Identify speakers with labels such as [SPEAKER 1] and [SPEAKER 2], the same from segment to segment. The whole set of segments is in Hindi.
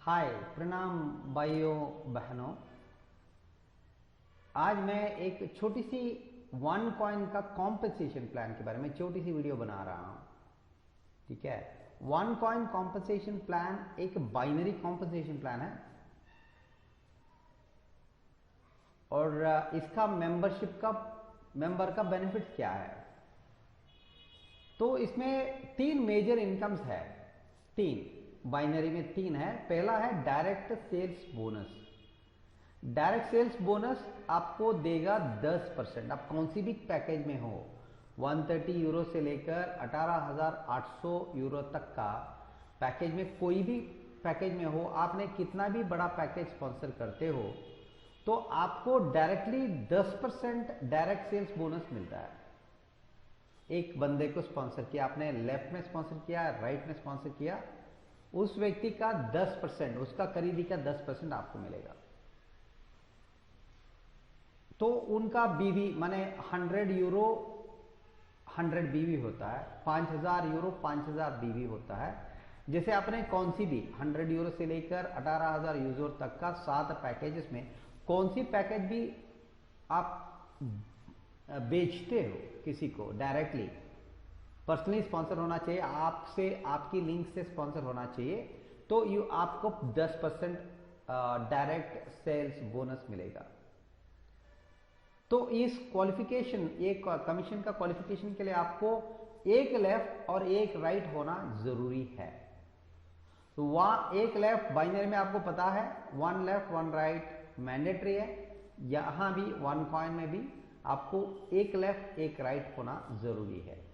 [SPEAKER 1] हाय, प्रणाम भाइयों बहनों। आज मैं एक छोटी सी वन कॉइन का कॉम्पनसेशन प्लान के बारे में छोटी सी वीडियो बना रहा हूं। ठीक है, वन कॉइन कॉम्पनसेशन प्लान एक बाइनरी कॉम्पनसेशन प्लान है और इसका मेंबर का बेनिफिट क्या है। तो इसमें तीन मेजर इनकम्स है। बाइनरी में तीन है। पहला है direct sales bonus. Direct sales bonus आपको देगा 10%। आप कौन सी भी पैकेज में हो, 130 यूरो से लेकर 18,800 यूरो तक का पैकेज में, कोई भी पैकेज में हो, आपने कितना भी बड़ा पैकेज स्पॉन्सर करते हो तो आपको डायरेक्टली 10% डायरेक्ट सेल्स बोनस मिलता है। एक बंदे को स्पॉन्सर किया आपने, लेफ्ट में स्पॉन्सर किया, राइट में स्पॉन्सर किया, उस व्यक्ति का 10%, उसका खरीदी का 10% आपको मिलेगा। तो उनका बीवी माने 100 यूरो 100 बीवी होता है, 5,000 यूरो 5,000 बीवी होता है। जैसे आपने कौन सी भी 100 यूरो से लेकर 18,000 यूरो तक का 7 पैकेजेस में कौन सी पैकेज भी आप बेचते हो किसी को, डायरेक्टली पर्सनली स्पॉन्सर होना चाहिए, आपसे आपकी लिंक से स्पॉन्सर होना चाहिए, तो आपको 10% डायरेक्ट सेल्स बोनस मिलेगा। तो इस क्वालिफिकेशन, एक कमीशन का क्वालिफिकेशन के लिए आपको एक लेफ्ट और एक राइट होना जरूरी है। तो वहां एक लेफ्ट बाइनरी में आपको पता है, 1 लेफ्ट 1 राइट मैंडेटरी है। यहां भी वन कॉइन में भी आपको एक लेफ्ट एक राइट होना जरूरी है।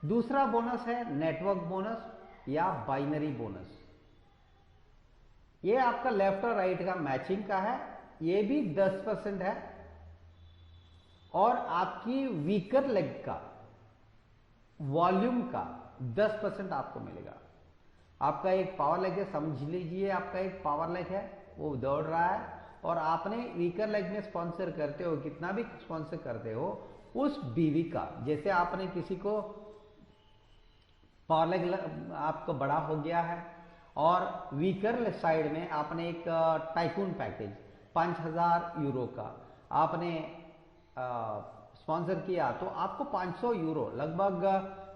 [SPEAKER 1] दूसरा बोनस है नेटवर्क बोनस या बाइनरी बोनस। ये आपका लेफ्ट और राइट का मैचिंग का है, ये भी 10% है और आपकी वीकर लेग का वॉल्यूम का 10% आपको मिलेगा। आपका एक पावर लेग है, समझ लीजिए आपका एक पावर लेग है, वो दौड़ रहा है और आपने वीकर लेग में स्पॉन्सर करते हो, कितना भी स्पॉन्सर करते हो, उस बीवी का, जैसे आपने किसी को पावर लेग आपका बड़ा हो गया है और वीकर साइड में आपने एक टाइकून पैकेज 5,000 यूरो का आपने स्पॉन्सर किया, तो आपको 500 यूरो लगभग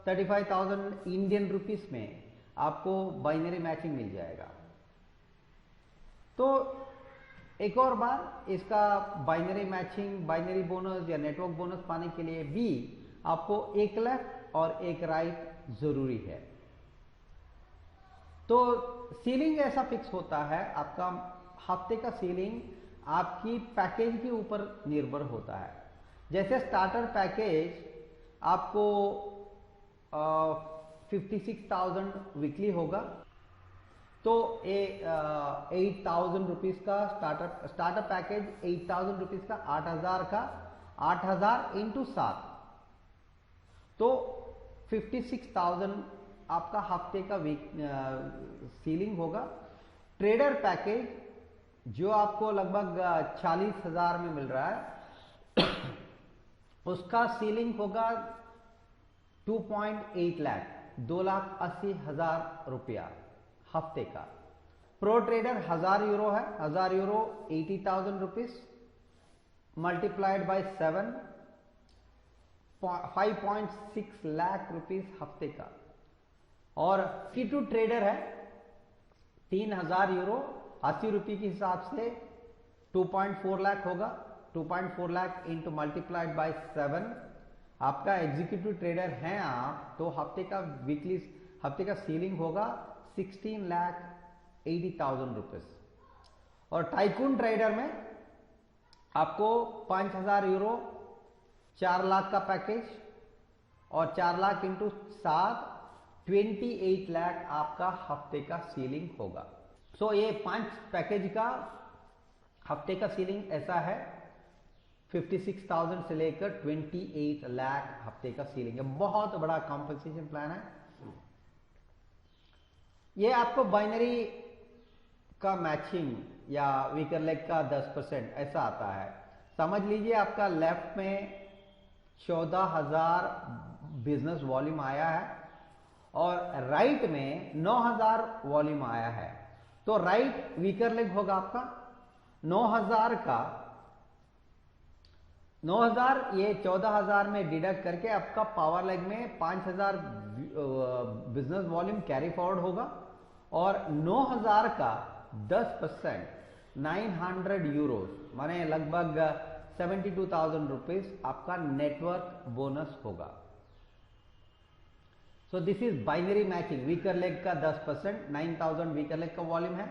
[SPEAKER 1] 35,000 इंडियन रुपीस में आपको बाइनरी मैचिंग मिल जाएगा। तो एक और बार, इसका बाइनरी मैचिंग, बाइनरी बोनस या नेटवर्क बोनस पाने के लिए भी आपको एक लेफ्ट और एक राइट जरूरी है। तो सीलिंग ऐसा फिक्स होता है, आपका हफ्ते का सीलिंग आपकी पैकेज के ऊपर निर्भर होता है। जैसे स्टार्टर पैकेज आपको 56,000 वीकली होगा, तो 8,000 रुपीज का स्टार्टर पैकेज 8,000 रुपीज का 8,000 इंटू 7, तो 56,000 आपका हफ्ते का सीलिंग होगा। ट्रेडर पैकेज जो आपको लगभग 40,000 में मिल रहा है उसका सीलिंग होगा 2.8 लाख, 2,80,000 रुपया हफ्ते का। प्रो ट्रेडर 1,000 यूरो है, 1,000 euro 80,000 rupees multiplied by 7, 5.6 lakh rupees हफ्ते का। और T2 ट्रेडर है 3,000 यूरो 80 रुपये के हिसाब से 2.4 लाख होगा, 2.4 लाख इंटू मल्टीप्लाइड बाय 7। आपका एग्जीक्यूटिव ट्रेडर हैं आप, तो हफ्ते का सीलिंग होगा 16,80,000 रुपीज। और टाइकून ट्रेडर में आपको 5,000 यूरो 4 लाख का पैकेज और 4 लाख इंटू 7 28 लाख आपका हफ्ते का सीलिंग होगा। सो ये 5 पैकेज का हफ्ते का सीलिंग ऐसा है, 56,000 से लेकर 28 लाख हफ्ते का सीलिंग है। बहुत बड़ा कॉम्पनसेशन प्लान है। ये आपको बाइनरी का मैचिंग या वीकर लेग का 10% ऐसा आता है। समझ लीजिए आपका लेफ्ट में 14,000 बिजनेस वॉल्यूम आया है और राइट में 9,000 वॉल्यूम आया है, तो राइट वीकर लेग होगा आपका 9000 का 9000, ये 14000 में डिडक्ट करके आपका पावर लेग में 5000 बिजनेस वॉल्यूम कैरी फॉरवर्ड होगा और 9000 का 10% 900 यूरोस माने लगभग 72,000 रुपीज आपका नेटवर्क बोनस होगा। So this is binary matching. Weaker leg का 10%, 9000 वीकर लेग का वॉल्यूम है,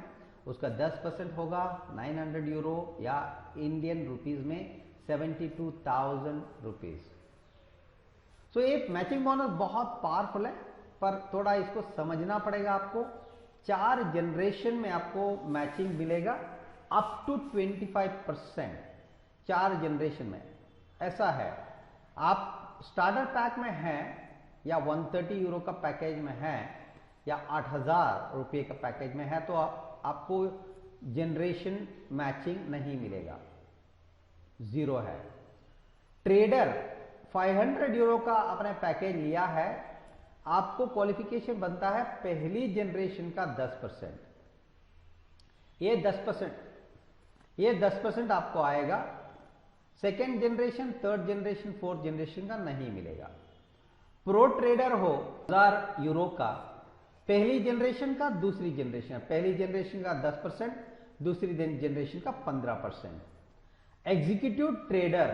[SPEAKER 1] उसका 10% होगा 900 यूरो या इंडियन रुपीज में 72,000 रुपीज। सो ये मैचिंग बोनस बहुत पावरफुल है, पर थोड़ा इसको समझना पड़ेगा आपको। 4 जनरेशन में आपको मैचिंग मिलेगा अप टू 25%। 4 जनरेशन में ऐसा है। आप स्टार्टर पैक में हैं या 130 यूरो का पैकेज में है या 8000 रुपये का पैकेज में है तो आपको जनरेशन मैचिंग नहीं मिलेगा, 0 है। ट्रेडर 500 यूरो का आपने पैकेज लिया है, आपको क्वालिफिकेशन बनता है पहली जनरेशन का 10%। ये 10% आपको आएगा। Second generation, third generation, fourth generation का नहीं मिलेगा। प्रो ट्रेडर हो 1000 यूरो का, पहली जनरेशन का, दूसरी जनरेशन, पहली जनरेशन का 10%, दूसरी जनरेशन का 15%। एग्जीक्यूटिव ट्रेडर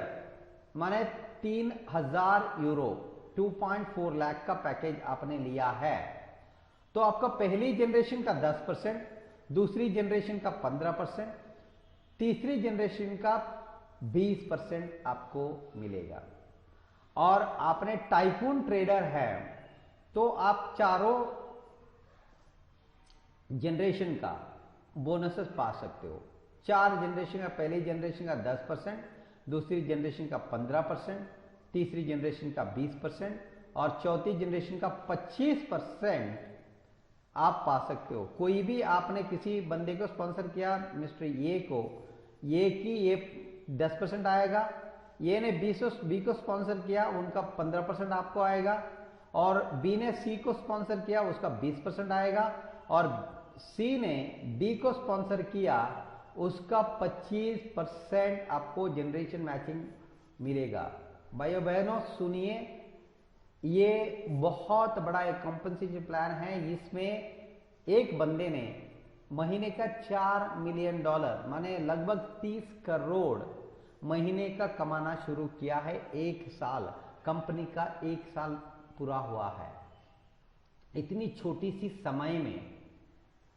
[SPEAKER 1] माने 3000 यूरो 2.4 लाख का पैकेज आपने लिया है तो आपका पहली जनरेशन का 10%, दूसरी जनरेशन का 15%, तीसरी जनरेशन का 20% आपको मिलेगा। और आपने टाइकून ट्रेडर है तो आप चारों जनरेशन का बोनसेस पा सकते हो। 4 जनरेशन का, पहली जनरेशन का 10%, दूसरी जनरेशन का 15%, तीसरी जनरेशन का 20% और चौथी जनरेशन का 25% आप पा सकते हो। कोई भी आपने किसी बंदे को स्पॉन्सर किया, मिस्टर ये को, ये की ये 10% आएगा, ये ने बी को स्पॉन्सर किया, उनका 15% आपको आएगा, और बी ने सी को स्पॉन्सर किया, उसका 20% आएगा, और सी ने डी को स्पॉन्सर किया, उसका 25% आपको जनरेशन मैचिंग मिलेगा। भाइयों बहनों सुनिए, ये बहुत बड़ा एक कॉम्पनसेशन प्लान है। इसमें एक बंदे ने महीने का $4 मिलियन माने लगभग 30 करोड़ महीने का कमाना शुरू किया है। 1 साल, कंपनी का 1 साल पूरा हुआ है। इतनी छोटी सी समय में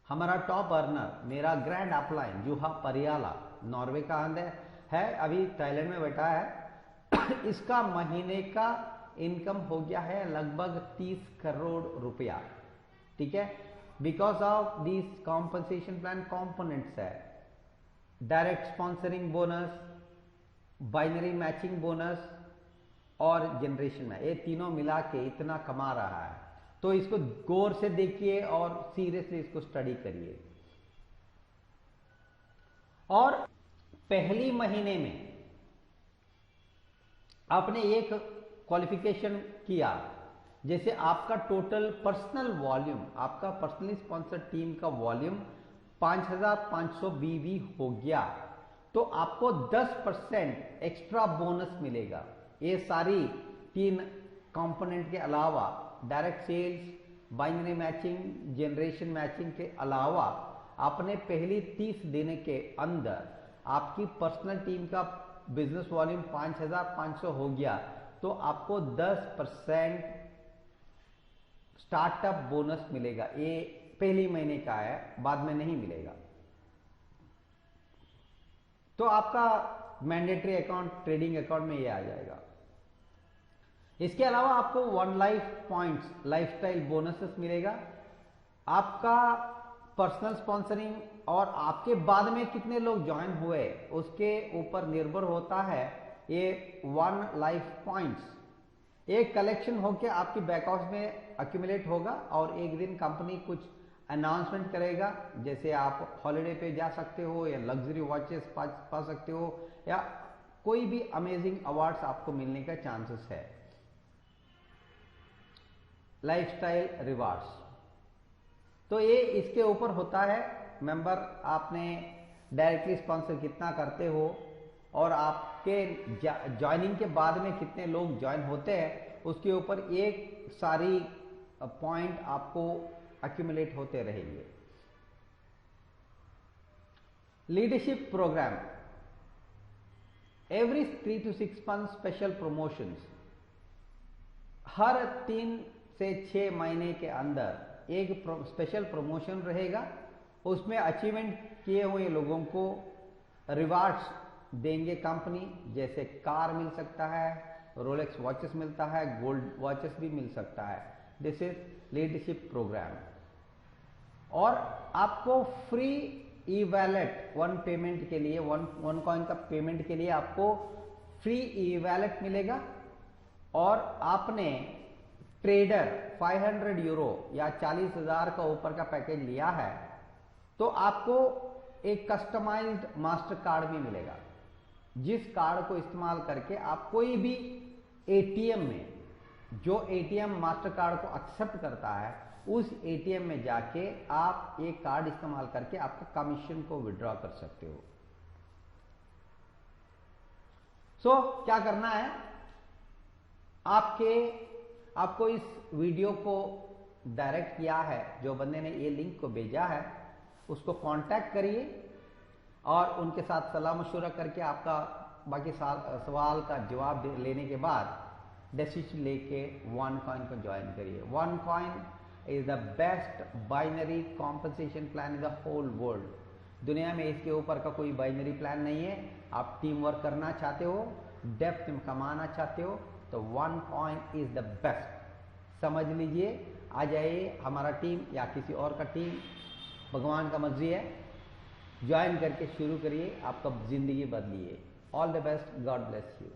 [SPEAKER 1] हमारा टॉप अर्नर, मेरा ग्रैंड अपलाइन जुहा परियाला, नॉर्वे का है, अभी थाईलैंड में बैठा है। इसका महीने का इनकम हो गया है लगभग 30 करोड़ रुपया। ठीक है, because of this compensation plan components है, direct sponsoring bonus, binary matching bonus और जनरेशन में, ये तीनों मिला के इतना कमा रहा है। तो इसको गौर से देखिए और सीरियसली इसको स्टडी करिए। और पहली महीने में आपने एक क्वालिफिकेशन किया, जैसे आपका टोटल पर्सनल वॉल्यूम, आपका पर्सनली स्पॉन्सर्ड टीम का वॉल्यूम 5500 बीवी हो गया तो आपको 10% एक्स्ट्रा बोनस मिलेगा। ये सारी 3 कंपोनेंट के अलावा, direct sales, binary matching, generation matching के अलावा आपने पहली 30 दिन के अंदर आपकी पर्सनल टीम का बिजनेस वॉल्यूम 5500 हो गया तो आपको 10% स्टार्टअप बोनस मिलेगा। ये पहली महीने का है, बाद में नहीं मिलेगा। तो आपका मैंडेटरी अकाउंट, ट्रेडिंग अकाउंट में ये आ जाएगा। इसके अलावा आपको 1 लाइफ पॉइंट्स लाइफस्टाइल बोनसेस मिलेगा। आपका पर्सनल स्पॉन्सरिंग और आपके बाद में कितने लोग ज्वाइन हुए उसके ऊपर निर्भर होता है ये 1 लाइफ पॉइंट्स। एक कलेक्शन होकर आपकी बैक हाउस में अक्यूमुलेट होगा और एक दिन कंपनी कुछ अनाउंसमेंट करेगा, जैसे आप हॉलिडे पे जा सकते हो या लग्जरी वॉचेस पा सकते हो या कोई भी अमेजिंग अवार्ड्स आपको मिलने का चांसेस है। लाइफस्टाइल रिवार्ड्स, तो ये इसके ऊपर होता है मेंबर आपने डायरेक्टली स्पॉन्सर कितना करते हो और आपके ज्वाइनिंग के बाद में कितने लोग ज्वाइन होते हैं, उसके ऊपर एक सारी पॉइंट आपको एक्यूमुलेट होते रहेंगे। Leadership programme, every 3 to 6 months special promotions, हर 3 से 6 महीने के अंदर एक स्पेशल प्रमोशन रहेगा। उसमें अचीवमेंट किए हुए लोगों को रिवार्ड्स देंगे कंपनी, जैसे कार मिल सकता है, रोलेक्स वॉचेस मिलता है, गोल्ड वॉचेस भी मिल सकता है। This is leadership programme. और आपको free e wallet one payment के लिए, वन कॉइन का पेमेंट के लिए आपको फ्री ई वैलेट मिलेगा। और आपने ट्रेडर 500 यूरो या 40,000 का ऊपर का पैकेज लिया है तो आपको एक कस्टमाइज्ड मास्टर कार्ड भी मिलेगा, जिस कार्ड को इस्तेमाल करके आप कोई भी एटीएम में, जो एटीएम मास्टर कार्ड को एक्सेप्ट करता है, उस एटीएम में जाके आप एक कार्ड इस्तेमाल करके आपको कमीशन को विड्रॉ कर सकते हो। सो क्या करना है, आपको इस वीडियो को डायरेक्ट किया है, जो बंदे ने ये लिंक को भेजा है उसको कांटेक्ट करिए और उनके साथ सलाह मशवरा करके आपका बाकी सवाल का जवाब लेने के बाद डिसीजन लेके वन कॉइन को ज्वाइन करिए। One coin is the best binary compensation plan in the whole world. दुनिया में इसके ऊपर का कोई बाइनरी प्लान नहीं है। आप टीम वर्क करना चाहते हो, डेप्थ में कमाना चाहते हो, तो one coin is the best. समझ लीजिए, आ जाइए हमारा टीम या किसी और का टीम, भगवान का मर्जी है, ज्वाइन करके शुरू करिए, आपका जिंदगी बदलिए। All the best, God bless you.